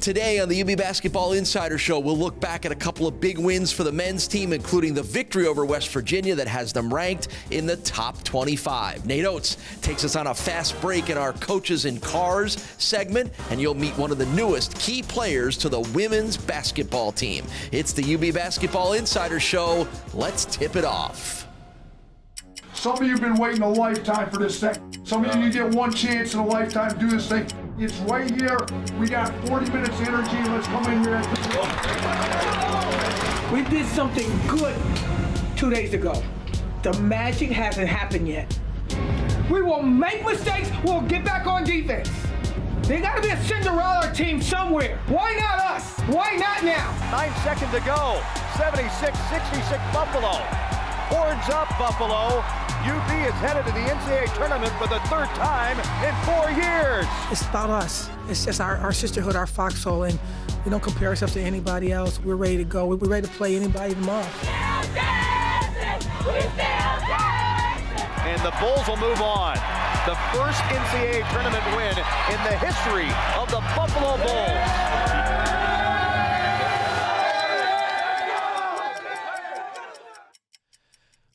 Today on the UB Basketball Insider Show, we'll look back at a couple of big wins for the men's team, including the victory over West Virginia that has them ranked in the top 25. Nate Oates takes us on a fast break in our Coaches in Cars segment, and you'll meet one of the newest key players to the women's basketball team. It's the UB Basketball Insider Show. Let's tip it off. Some of you have been waiting a lifetime for this thing. Some of you get one chance in a lifetime to do this thing. It's right here. We got 40 minutes of energy. Let's come in here. We did something good 2 days ago. The magic hasn't happened yet. We will make mistakes. We'll get back on defense. There got to be a Cinderella team somewhere. Why not us? Why not now? 9 seconds to go. 76-66 Buffalo. Horns up, Buffalo. UB is headed to the NCAA tournament for the third time in 4 years. It's about us. It's just our sisterhood, our foxhole, and we don't compare ourselves to anybody else. We're ready to go. We're ready to play anybody tomorrow. And the Bulls will move on. The first NCAA tournament win in the history of the Buffalo Bulls.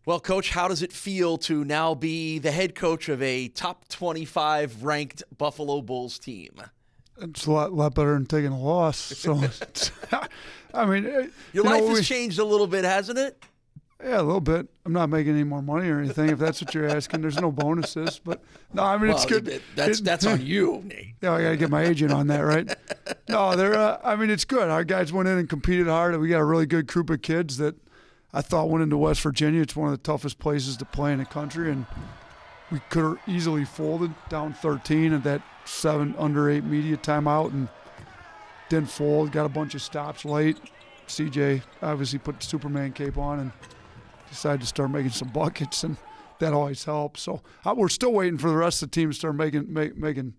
Well, Coach, how does it feel to now be the head coach of a top 25 ranked Buffalo Bulls team? It's a lot better than taking a loss. So, I mean, your life has changed a little bit, hasn't it? Yeah, a little bit. I'm not making any more money or anything, if that's what you're asking. There's no bonuses, but no, I mean, it's good. That's on you, Nate. Yeah, I got to get my agent on that, right? No, I mean, it's good. Our guys went in and competed hard. We got a really good group of kids that I thought went into West Virginia. It's one of the toughest places to play in the country, and we could have easily folded down 13 at that 7 under 8 media timeout and didn't fold. Got a bunch of stops late. CJ obviously put the Superman cape on and decided to start making some buckets, and that always helps. So we're still waiting for the rest of the team to start making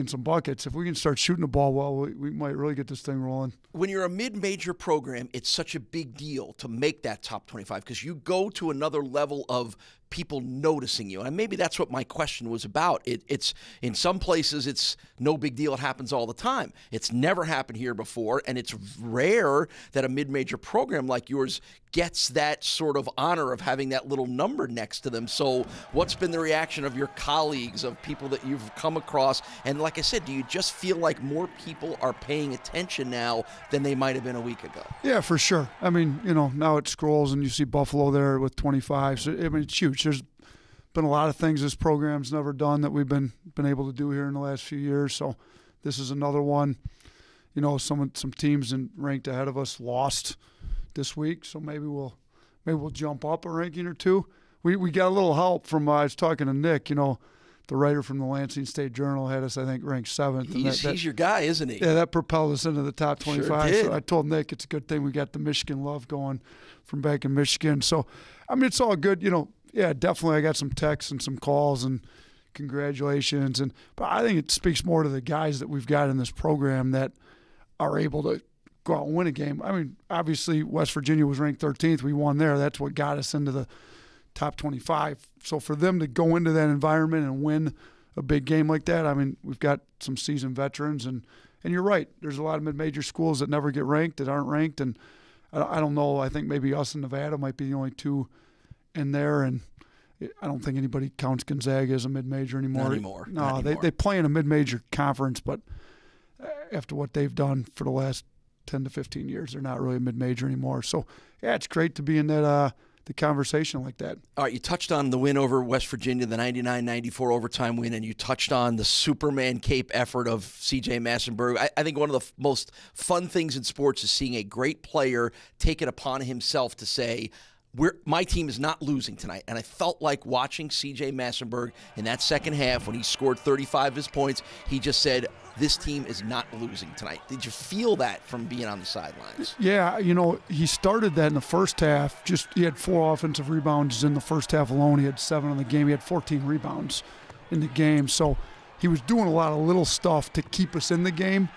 some buckets. If we can start shooting the ball well, we might really get this thing rolling. When you're a mid-major program, it's such a big deal to make that top 25 because you go to another level of people noticing you. And maybe that's what my question was about. It's in some places it's no big deal. It happens all the time. It's never happened here before, and it's rare that a mid-major program like yours gets that sort of honor of having that little number next to them. So what's been the reaction of your colleagues, of people that you've come across? And like I said, do you just feel like more people are paying attention now than they might have been a week ago? Yeah, for sure. I mean, now it scrolls and you see Buffalo there with 25. So, I mean, it's huge. There's been a lot of things this program's never done that we've been able to do here in the last few years. So this is another one. Some teams ranked ahead of us lost this week, so maybe we'll jump up a ranking or two. We got a little help from I was talking to Nick, the writer from the Lansing State Journal had us, I think, ranked 7th. He's your guy, isn't he? Yeah, that propelled us into the top 25. Sure did. So I told Nick it's a good thing we got the Michigan love going from back in Michigan. So, I mean, it's all good. Yeah, definitely I got some texts and some calls and congratulations. But I think it speaks more to the guys that we've got in this program that are able to go out and win a game. I mean, obviously West Virginia was ranked 13th. We won there. That's what got us into the top 25. So for them to go into that environment and win a big game like that, I mean, we've got some seasoned veterans. And you're right. There's a lot of mid-major schools that never get ranked, that aren't ranked. And I don't know. I think maybe us and Nevada might be the only two in there. And I don't think anybody counts Gonzaga as a mid-major anymore. Not anymore. No, Not anymore. They play in a mid-major conference, but after what they've done for the last 10 to 15 years, they're not really a mid-major anymore. So, yeah, it's great to be in that the conversation like that. All right, you touched on the win over West Virginia, the 99-94 overtime win, and you touched on the Superman cape effort of C.J. Massenberg. I think one of the most fun things in sports is seeing a great player take it upon himself to say, my team is not losing tonight. And I felt like watching C.J. Massenberg in that second half when he scored 35 of his points, he just said, this team is not losing tonight. Did you feel that from being on the sidelines? Yeah, he started that in the first half. He had 4 offensive rebounds in the first half alone. He had 7 in the game. He had 14 rebounds in the game. So he was doing a lot of little stuff to keep us in the game.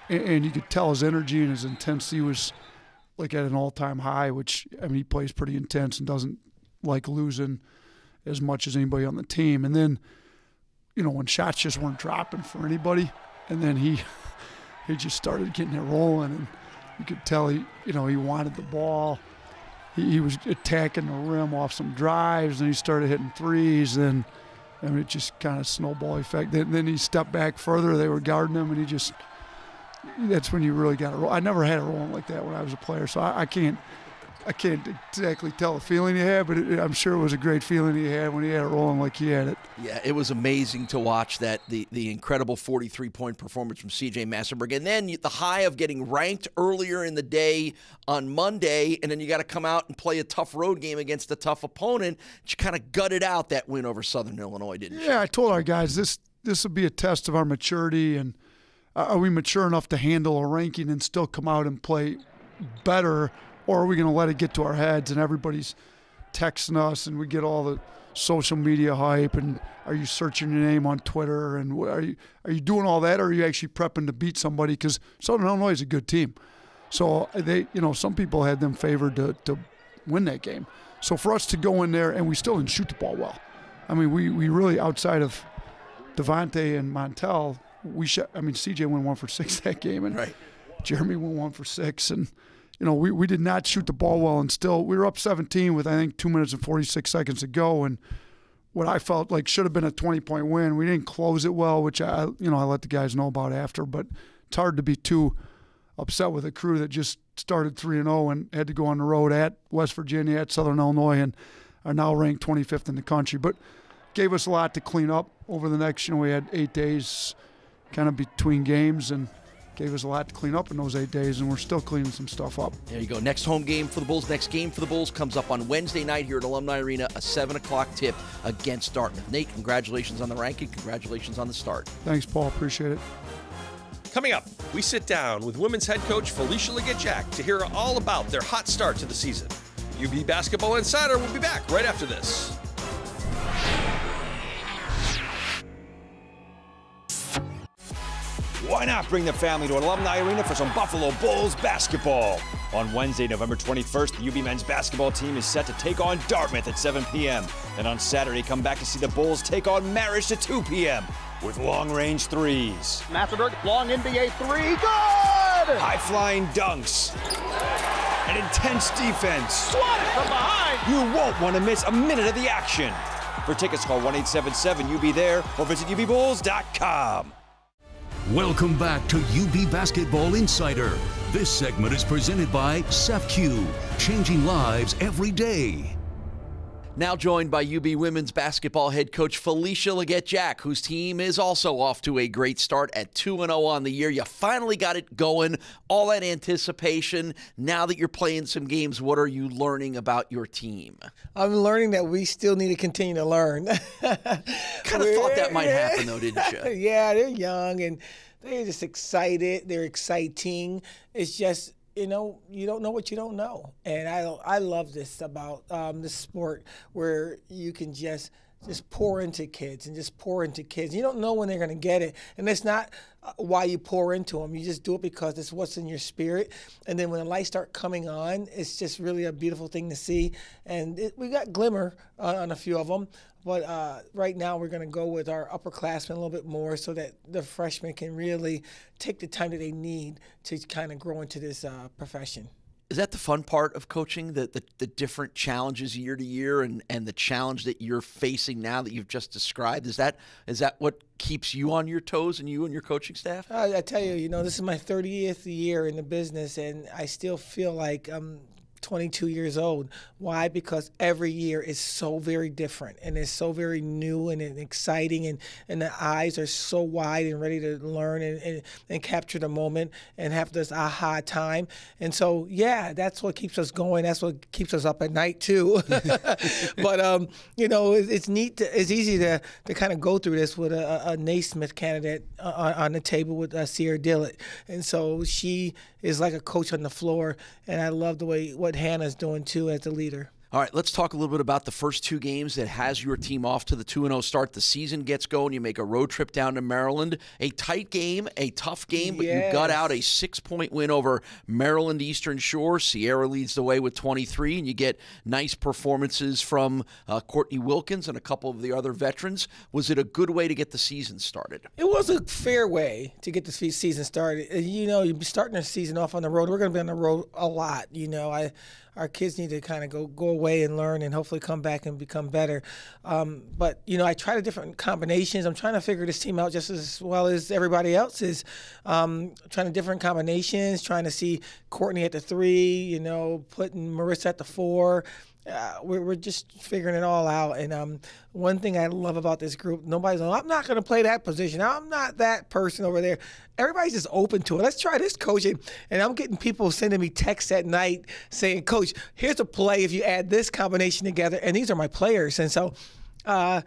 And you could tell his energy and his intensity was like at an all-time high, which, I mean, he plays pretty intense and doesn't like losing as much as anybody on the team. And then, when shots just weren't dropping for anybody, and then he he just started getting it rolling, and you could tell he wanted the ball. He was attacking the rim off some drives, and he started hitting threes, and it just kind of snowball effect. Then he stepped back further. They were guarding him, and that's when you really got to roll. I never had it rolling like that when I was a player, so I can't exactly tell the feeling he had, but I'm sure it was a great feeling he had when he had it rolling like he had it. Yeah, it was amazing to watch that, the incredible 43-point performance from C.J. Massenberg. And then the high of getting ranked earlier in the day on Monday, and then you got to come out and play a tough road game against a tough opponent. You kind of gutted out that win over Southern Illinois, didn't you? Yeah, I told our guys this will be a test of our maturity, and are we mature enough to handle a ranking and still come out and play better, or are we going to let it get to our heads and everybody's texting us and we get all the social media hype, and are you searching your name on Twitter, and are you doing all that, or are you actually prepping to beat somebody? Because Southern Illinois is a good team. So some people had them favored to win that game. So for us to go in there, and we still didn't shoot the ball well. I mean, we really, outside of Devontae and Montel, CJ went 1 for 6 that game, and right. Jeremy went 1 for 6, and we did not shoot the ball well, and still we were up 17 with, I think, 2 minutes and 46 seconds to go, and what I felt like should have been a 20-point win. We didn't close it well, which I let the guys know about after, but it's hard to be too upset with a crew that just started 3-0 and had to go on the road at West Virginia, at Southern Illinois, and are now ranked 25th in the country. But gave us a lot to clean up over the next, we had 8 days kind of between games, and gave us a lot to clean up in those 8 days, and we're still cleaning some stuff up. There you go. Next home game for the Bulls. Next game for the Bulls comes up on Wednesday night here at Alumni Arena, a 7 o'clock tip against Dartmouth. Nate, congratulations on the ranking. Congratulations on the start. Thanks, Paul. Appreciate it. Coming up, we sit down with women's head coach Felicia Legette-Jack to hear all about their hot start to the season. UB Basketball Insider will be back right after this. Why not bring the family to Alumni Arena for some Buffalo Bulls basketball? On Wednesday, November 21st, the UB men's basketball team is set to take on Dartmouth at 7 p.m. Then on Saturday, come back to see the Bulls take on Marist at 2 p.m. with long-range threes. Massenberg, long NBA three, good! High-flying dunks. And intense defense. Swatted from behind! You won't want to miss a minute of the action. For tickets, call 1-877-UB-THERE or visit ubbulls.com. Welcome back to UB Basketball Insider. This segment is presented by CEFCU, changing lives every day. Now joined by UB women's basketball head coach Felicia Legette-Jack, whose team is also off to a great start at 2-0 on the year. You finally got it going, all that anticipation. Now that you're playing some games, what are you learning about your team? I'm learning that we still need to continue to learn. Kind of thought that might happen, though, didn't you? Yeah, they're young, and they're just excited. They're exciting. It's just, you don't know what you don't know. And I love this about this sport, where you can just pour into kids and just pour into kids. You don't know when they're going to get it. And it's not why you pour into them. You just do it because it's what's in your spirit. And then when the lights start coming on, it's just really a beautiful thing to see. And we got glimmer on a few of them. But right now we're going to go with our upperclassmen a little bit more, so that the freshmen can really take the time that they need to kind of grow into this profession. Is that the fun part of coaching, the different challenges year to year, and the challenge that you're facing now that you've just described? Is that what keeps you on your toes, and you and your coaching staff? I tell you, this is my 30th year in the business, and I still feel like I'm 22 years old. Why? Because every year is so very different, and it's so very new and exciting, and the eyes are so wide and ready to learn and capture the moment and have this aha time. And so, yeah, that's what keeps us going. That's what keeps us up at night too. But it's neat. It's easy to kind of go through this with a Naismith candidate on the table with Sierra Dillett, and so she is like a coach on the floor, and I love the way what Hannah's doing too as a leader. All right, let's talk a little bit about the first two games that has your team off to the 2-0 start. The season gets going. You make a road trip down to Maryland. A tight game, a tough game, but you got out a 6-point win over Maryland Eastern Shore. Sierra leads the way with 23, and you get nice performances from Courtney Wilkins and a couple of the other veterans. Was it a good way to get the season started? It was a fair way to get the season started. You know, you're starting the season off on the road. We're going to be on the road a lot. You know, our kids need to kind of go away and learn and hopefully come back and become better. But, you know, I tried different combinations. I'm trying to figure this team out just as well as everybody else is. Trying different combinations, trying to see Courtney at the 3, you know, putting Marissa at the 4. We're just figuring it all out. And one thing I love about this group, nobody's like, I'm not going to play that position. I'm not that person over there. Everybody's just open to it. Let's try this, Coach. And I'm getting people sending me texts at night saying, Coach, here's a play if you add this combination together. And these are my players. And so I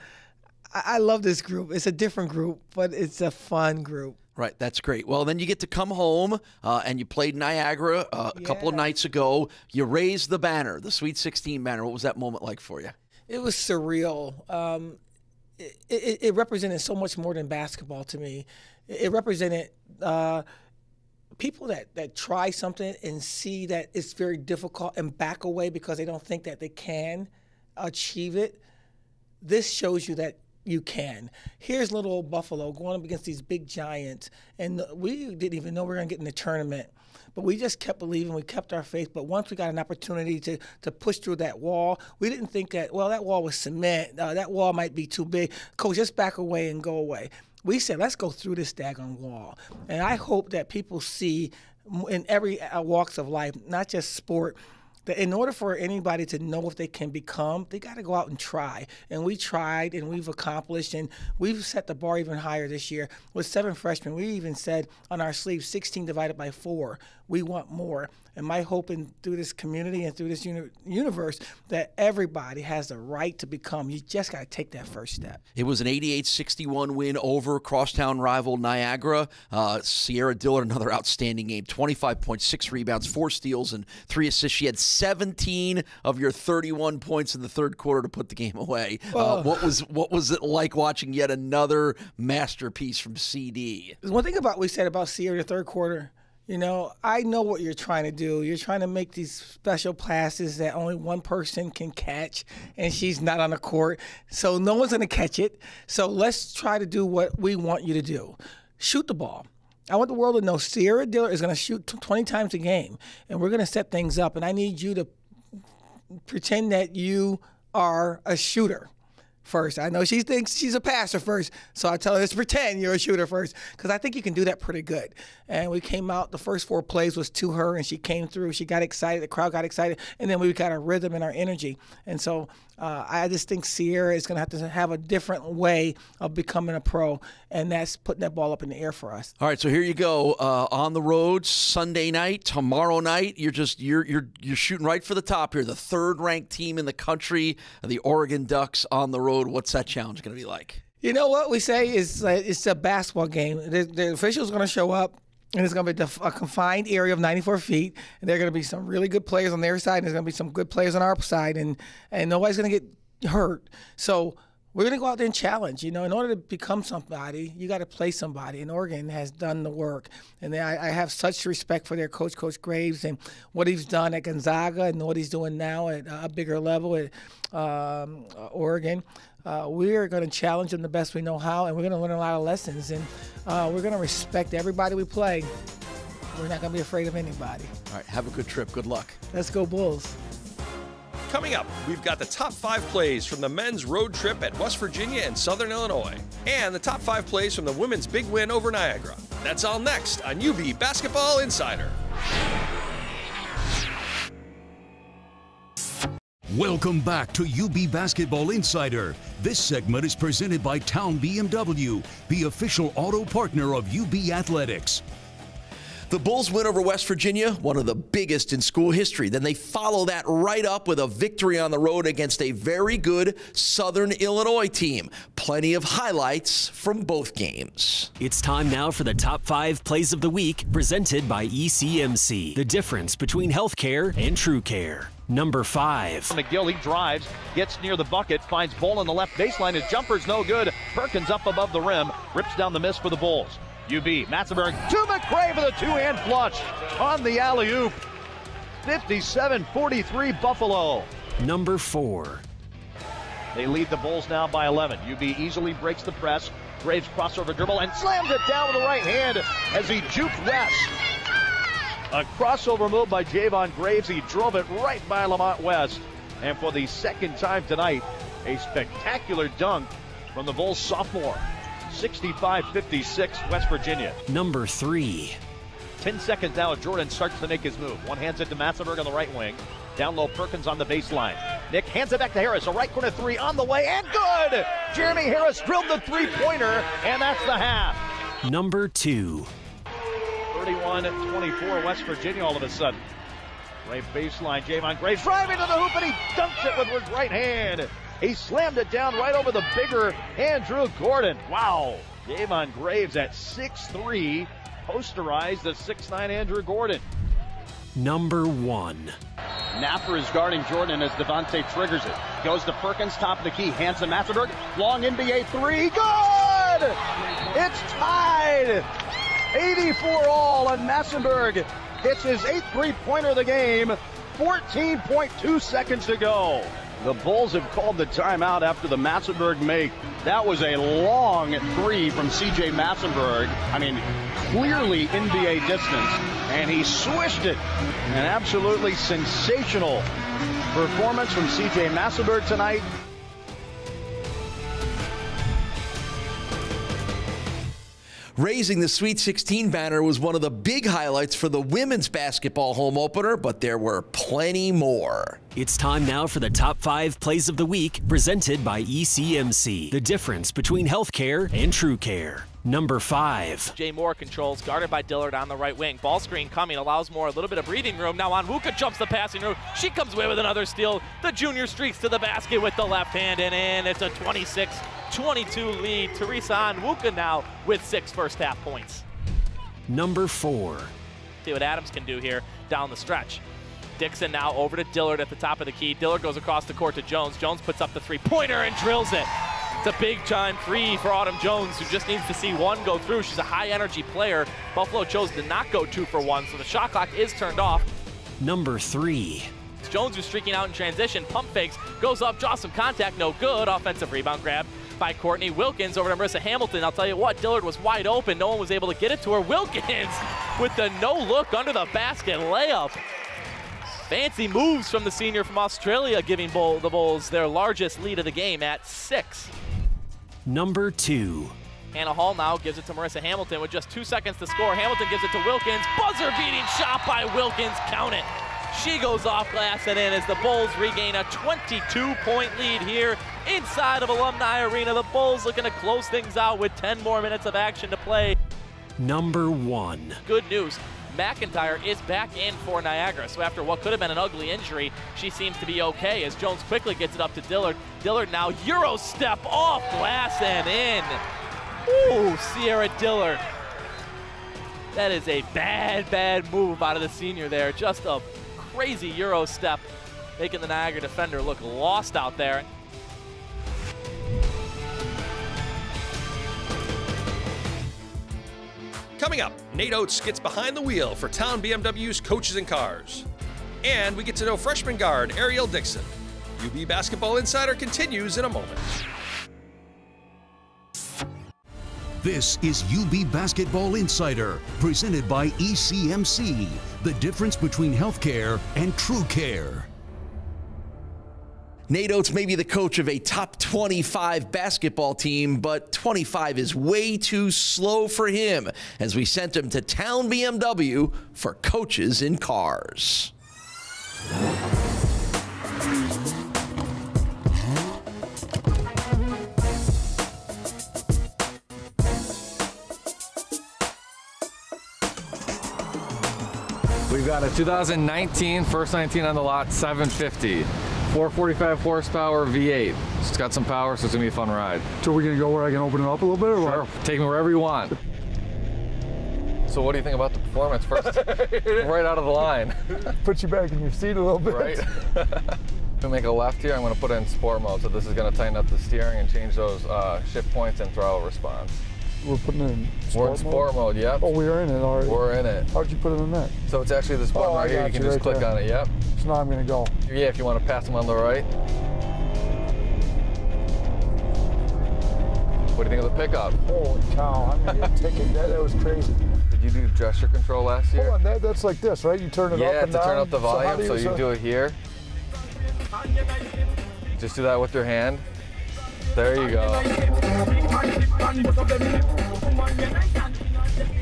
love this group. It's a different group, but it's a fun group. Right, that's great. Well, then you get to come home, and you played Niagara a couple of nights ago. You raised the banner, the Sweet 16 banner. What was that moment like for you? It was surreal. It represented so much more than basketball to me. It represented people that try something and see that it's very difficult and back away because they don't think that they can achieve it. This shows you that you can. Here's little old Buffalo going up against these big giants, and we didn't even know we were going to get in the tournament. But we just kept believing. We kept our faith. But once we got an opportunity to push through that wall, we didn't think that, well, that wall was cement. That wall might be too big. Coach, just back away and go away. We said, let's go through this daggone wall. And I hope that people see in every walks of life, not just sport, that in order for anybody to know if they can become, they got to go out and try. And we tried, and we've accomplished, and we've set the bar even higher this year. With 7 freshmen, we even said on our sleeve, 16 divided by 4. We want more. And my hope through this community and through this universe that everybody has the right to become. You just got to take that first step. It was an 88-61 win over crosstown rival Niagara. Sierra Dillard, another outstanding game, 25 points, 6 rebounds, 4 steals, and 3 assists. She had 17 of your 31 points in the third quarter to put the game away. What was it like watching yet another masterpiece from CD? There's one thing we said about Sierra in the third quarter. You know, I know what you're trying to do. You're trying to make these special passes that only one person can catch, and she's not on the court. So no one's going to catch it. So let's try to do what we want you to do. Shoot the ball. I want the world to know Sierra Dillard is going to shoot 20 times a game, and we're going to set things up. And I need you to pretend that you are a shooter first. I know she thinks she's a passer first, so I tell her, let's pretend you're a shooter first, because I think you can do that pretty good. And we came out, the first 4 plays was to her, and she came through. She got excited. The crowd got excited, and then we got our rhythm and our energy. And so I just think Sierra is going to have a different way of becoming a pro, and that's putting that ball up in the air for us. All right, so here you go on the road Sunday night, tomorrow night. You're shooting right for the top here. The 3rd-ranked team in the country, the Oregon Ducks, on the road. What's that challenge going to be like? You know what we say is it's a basketball game. The officials are going to show up, and it's going to be a confined area of 94 feet. And there are going to be some really good players on their side, and there's going to be some good players on our side, and nobody's going to get hurt. So we're going to go out there and challenge. You know, in order to become somebody, you got to play somebody. And Oregon has done the work. And I have such respect for their coach, Coach Graves, and what he's done at Gonzaga and what he's doing now at a bigger level at Oregon. We are going to challenge them the best we know how, and we're going to learn a lot of lessons. And we're going to respect everybody we play. We're not going to be afraid of anybody. All right, have a good trip. Good luck. Let's go Bulls. Coming up, we've got the top 5 plays from the men's road trip at West Virginia and Southern Illinois, and the top 5 plays from the women's big win over Niagara. That's all next on UB Basketball Insider. Welcome back to UB Basketball Insider. This segment is presented by Town BMW, the official auto partner of UB Athletics. The Bulls win over West Virginia, one of the biggest in school history. Then they follow that right up with a victory on the road against a very good Southern Illinois team. Plenty of highlights from both games. It's time now for the top 5 plays of the week, presented by ECMC. The difference between healthcare and true care. Number 5. McGill, he drives, gets near the bucket, finds Bull on the left baseline. His jumper's no good. Perkins up above the rim, rips down the miss for the Bulls. UB, Matzenberg to McRae for the two-hand flush on the alley-oop. 57-43 Buffalo. Number 4. They lead the Bulls now by 11. UB easily breaks the press. Graves crossover dribble and slams it down with the right hand as he juked West. A crossover move by Javon Graves. He drove it right by Lamont West. And for the second time tonight, a spectacular dunk from the Bulls sophomore. 65-56 West Virginia. Number 3. 10 seconds now as Jordan starts to make his move. One hands it to Matzenberg on the right wing. Down low, Perkins on the baseline. Nick hands it back to Harris. A right corner three on the way and good! Jeremy Harris drilled the three-pointer, and that's the half. Number 2. 31-24 West Virginia all of a sudden. Right baseline, Javon Graves driving to the hoop, and he dunks it with his right hand. He slammed it down right over the bigger Andrew Gordon. Wow. Javon Graves at 6'3", posterized the 6'9" Andrew Gordon. Number 1. Napper is guarding Jordan as Devontae triggers it. Goes to Perkins, top of the key, hands to Matzenberg. Long NBA three, good! It's tied! 84 all, and Matzenberg hits his 8th three-pointer of the game. 14.2 seconds to go. The Bulls have called the timeout after the Matzenberg make. That was a long three from C.J. Matzenberg. I mean, clearly NBA distance. And he swished it. An absolutely sensational performance from C.J. Matzenberg tonight. Raising the Sweet 16 banner was one of the big highlights for the women's basketball home opener, but there were plenty more. It's time now for the top 5 plays of the week, presented by ECMC. The difference between healthcare and true care. Number 5. Jay Moore controls, guarded by Dillard on the right wing. Ball screen coming, allows Moore a little bit of breathing room. Now Onwuka jumps the passing route. She comes away with another steal. The junior streaks to the basket with the left hand and in. It's a 26-22 lead. Teresa Onwuka now with 6 first-half points. Number 4. See what Adams can do here down the stretch. Dixon now over to Dillard at the top of the key. Dillard goes across the court to Jones. Jones puts up the three-pointer and drills it. It's a big-time three for Autumn Jones, who just needs to see one go through. She's a high-energy player. Buffalo chose to not go 2 for 1, so the shot clock is turned off. Number 3. Jones, who's streaking out in transition, pump fakes, goes up, draws some contact, no good. Offensive rebound grab by Courtney Wilkins over to Marissa Hamilton. I'll tell you what, Dillard was wide open. No one was able to get it to her. Wilkins with the no-look under the basket layup. Fancy moves from the senior from Australia, giving the Bulls their largest lead of the game at 6. Number 2. Hannah Hall now gives it to Marissa Hamilton with just 2 seconds to score. Hamilton gives it to Wilkins. Buzzer-beating shot by Wilkins. Count it. She goes off glass and in as the Bulls regain a 22-point lead here inside of Alumni Arena. The Bulls looking to close things out with 10 more minutes of action to play. Number 1. Good news. McIntyre is back in for Niagara, so after what could have been an ugly injury, she seems to be okay as Jones quickly gets it up to Dillard. Dillard now Euro step off glass and in. Ooh, Sierra Dillard. That is a bad move out of the senior there. Just a crazy Euro step, making the Niagara defender look lost out there. Coming up, Nate Oates gets behind the wheel for Town BMW's Coaches and Cars. And we get to know freshman guard Ariel Dixon. UB Basketball Insider continues in a moment. This is UB Basketball Insider, presented by ECMC. The difference between healthcare and true care. Nate Oates may be the coach of a top 25 basketball team, but 25 is way too slow for him as we sent him to Town BMW for Coaches in Cars. We've got a 2019, first 19 on the lot, 750. 445 horsepower V8. It's got some power, so it's gonna be a fun ride. So we're gonna go where I can open it up a little bit, or sure. what? Take me wherever you want. So what do you think about the performance first? Right out of the line. Put you back in your seat a little bit. Right. To make a left here, I'm gonna put it in sport mode. So this is gonna tighten up the steering and change those shift points and throttle response. We're putting it in sport mode? We're in sport mode, yep. Oh, we are in it already? We're in it. How'd you put it in that? So it's actually this button right here. You can just click on it, yep. So now I'm going to go. Yeah, if you want to pass them on the right. What do you think of the pickup? Holy cow, I'm going to get a ticket. That was crazy. Did you do gesture control last year? Hold on, that's like this, right? You turn it up and down? Yeah, to turn up the volume, so you do it here. Just do that with your hand. There you go.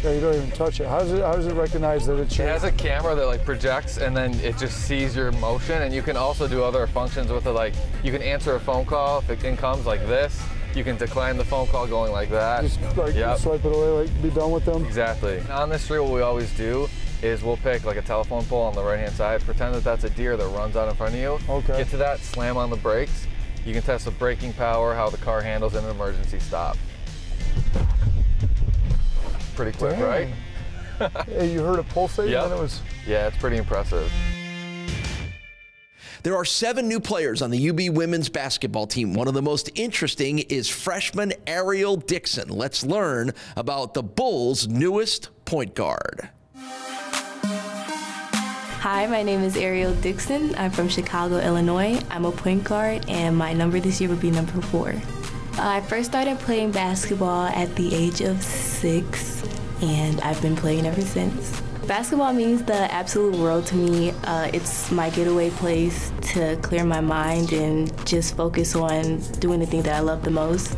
Yeah, you don't even touch it. How does it recognize that it's It has a camera that like projects and then it just sees your motion, and you can also do other functions with it, like you can answer a phone call if it comes like this. You can decline the phone call going like that. Just like swipe it away, like be done with them? Exactly. On this street, what we always do is we'll pick like a telephone pole on the right-hand side, pretend that that's a deer that runs out in front of you. Okay. Get to that, slam on the brakes. You can test the braking power, how the car handles in an emergency stop. Pretty quick, Dang. right? Hey, you heard it pulsate? Yep. And it was... Yeah, it's pretty impressive. There are 7 new players on the UB women's basketball team. One of the most interesting is freshman Ariel Dixon. Let's learn about the Bulls' newest point guard. Hi, my name is Ariel Dixon. I'm from Chicago, Illinois. I'm a point guard, and my number this year would be number 4. I first started playing basketball at the age of 6, and I've been playing ever since. Basketball means the absolute world to me. It's my getaway place to clear my mind and just focus on doing the thing that I love the most.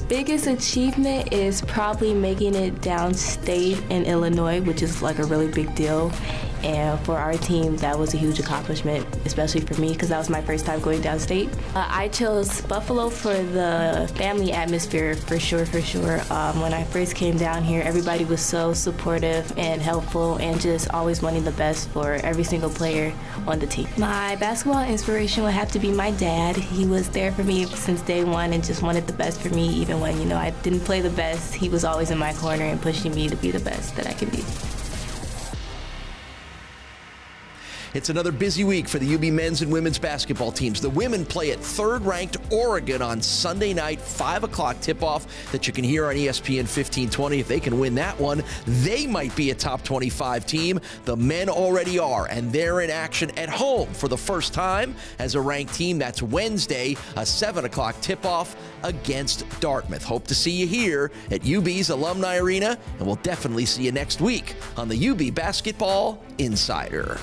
Biggest achievement is probably making it downstate in Illinois, which is like a really big deal. And for our team, that was a huge accomplishment, especially for me, because that was my first time going downstate. I chose Buffalo for the family atmosphere, for sure. When I first came down here, everybody was so supportive and helpful and just always wanting the best for every single player on the team. My basketball inspiration would have to be my dad. He was there for me since day one and just wanted the best for me, even when, I didn't play the best. He was always in my corner and pushing me to be the best that I can be. It's another busy week for the UB men's and women's basketball teams. The women play at third-ranked Oregon on Sunday night, 5 o'clock tip-off that you can hear on ESPN 1520. If they can win that one, they might be a top 25 team. The men already are, and they're in action at home for the first time as a ranked team. That's Wednesday, a 7 o'clock tip-off against Dartmouth. Hope to see you here at UB's Alumni Arena, and we'll definitely see you next week on the UB Basketball Insider.